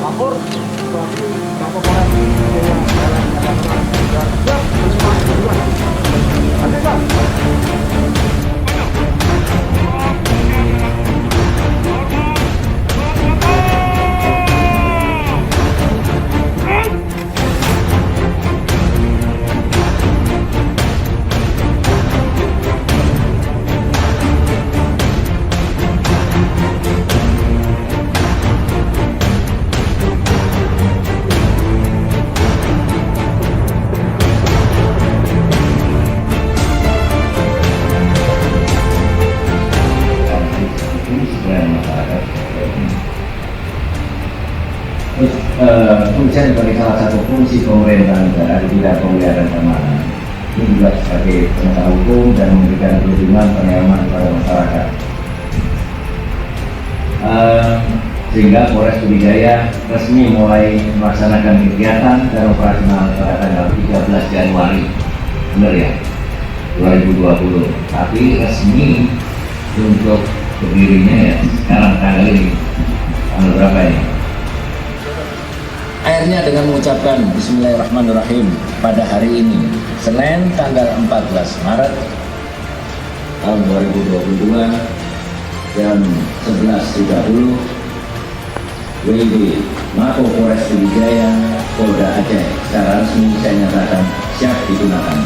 lapor bagi Bapak Polres yang jalan-jalan dan siap menerima tujuan. Oke, Pak. Terus kepolisian sebagai salah satu fungsi pemerintah negara di bidang pemeliharaan keamanan ini juga sebagai penegak hukum dan memberikan perlindungan pengaman kepada masyarakat. Sehingga Polres Pidijaya resmi mulai melaksanakan kegiatan dan operasional pada tanggal 13 Januari, benar ya, 2020. Tapi resmi untuk berdirinya ya sekarang tanggal ini, tanggal berapa ini? Akhirnya dengan mengucapkan Bismillahirrahmanirrahim pada hari ini, Senin tanggal 14 Maret tahun 2022 jam 11.30, WIB Mako Polres Pidijaya Polda Aceh secara resmi saya nyatakan siap digunakan.